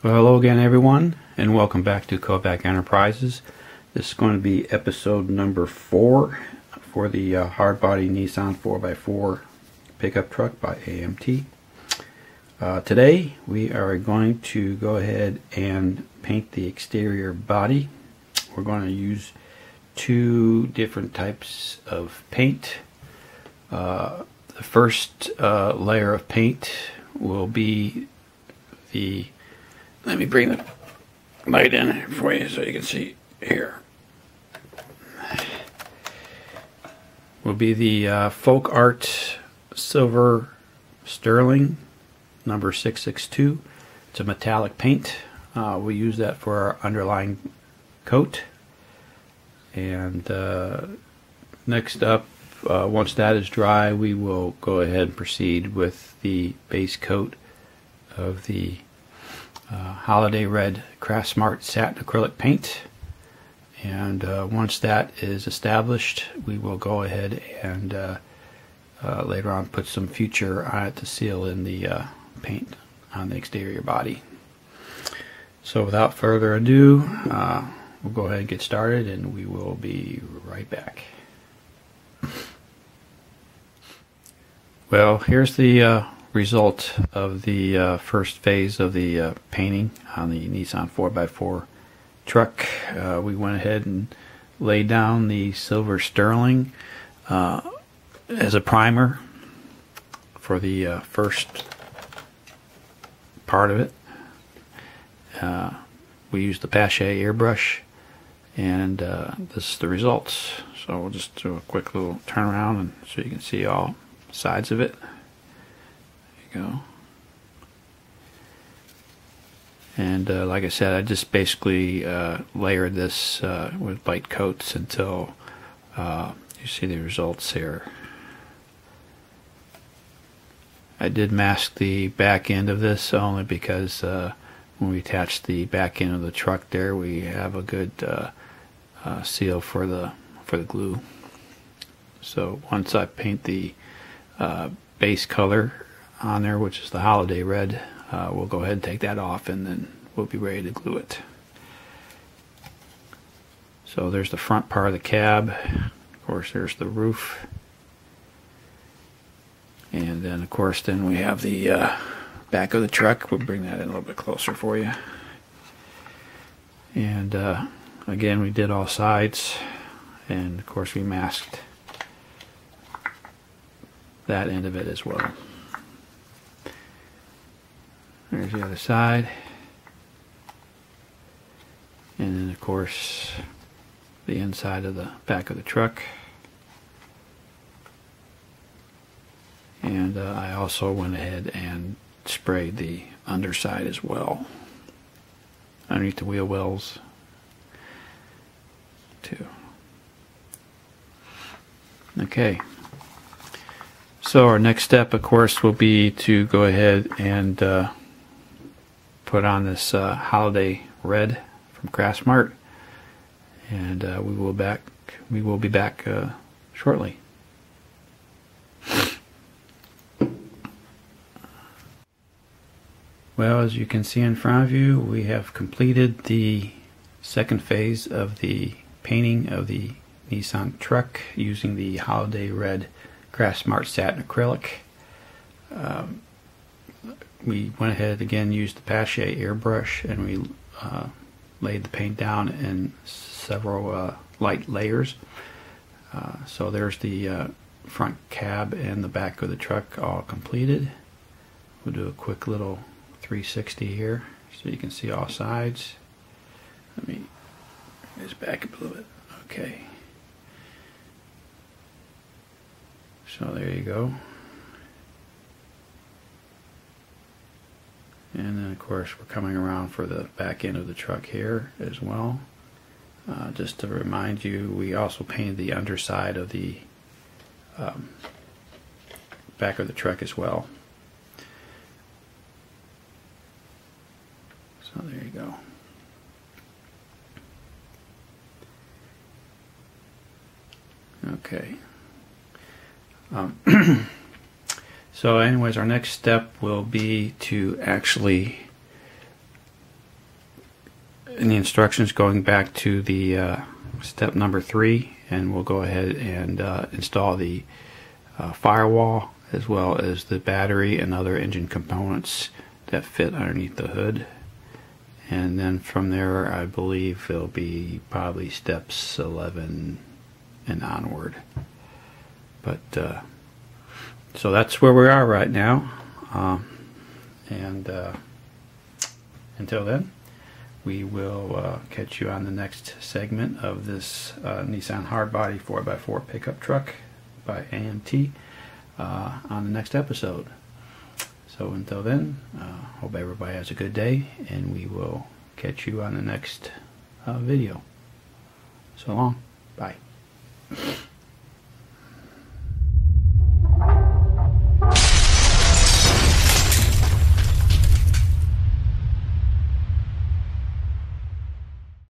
Well, hello again everyone, and welcome back to Kovac Enterprises. This is going to be episode number 4 for the Hardbody Nissan 4x4 pickup truck by AMT. Today we are going to go ahead and paint the exterior body. We're going to use two different types of paint. The first layer of paint will be the, let me bring the light in here for you so you can see here, will be the Folk Art Silver Sterling number 662. It's a metallic paint. We use that for our underlying coat. And next up, once that is dry, we will go ahead and proceed with the base coat of the Holiday Red Craft Smart Satin Acrylic Paint. And once that is established, we will go ahead and later on put some Future on it to seal in the paint on the exterior body. So without further ado, we'll go ahead and get started, and we will be right back. Well, here's the result of the first phase of the painting on the Nissan 4x4 truck. We went ahead and laid down the silver sterling as a primer for the first part of it. We used the Pache airbrush, and this is the results. So we'll just do a quick little turn around and so you can see all sides of it. There you go. And like I said, I just basically layered this with light coats until you see the results here. I did mask the back end of this only because when we attach the back end of the truck there, we have a good seal for the glue. So once I paint the base color on there, which is the Holiday Red, we'll go ahead and take that off, and then we'll be ready to glue it. So there's the front part of the cab. Of course, there's the roof. And then, of course, then we have the back of the truck. We'll bring that in a little bit closer for you. And again, we did all sides. And, of course, we masked that end of it as well. There's the other side. And then, of course, the inside of the back of the truck. And I also went ahead and sprayed the underside as well, underneath the wheel wells too. Okay. So our next step, of course, will be to go ahead and put on this Holiday Red from Craft Smart, and we will be back shortly. Well, as you can see in front of you, we have completed the second phase of the painting of the Nissan truck using the Holiday Red Craft Smart Satin Acrylic. We went ahead again, used the Pache airbrush, and we laid the paint down in several light layers. So there's the front cab and the back of the truck all completed. We'll do a quick little 360 here so you can see all sides. Let me bring this back up a little bit. Okay. So there you go. And then, of course, we're coming around for the back end of the truck here as well. Just to remind you, we also painted the underside of the back of the truck as well. So there you go. Okay. So anyways, our next step will be to actually in the instructions going back to the step number 3, and we'll go ahead and install the firewall as well as the battery and other engine components that fit underneath the hood. And then from there, I believe it'll be probably steps 11 and onward. But so that's where we are right now, and until then, we will catch you on the next segment of this Nissan Hardbody 4x4 pickup truck by AMT on the next episode. So until then, hope everybody has a good day, and we will catch you on the next video. So long. Bye.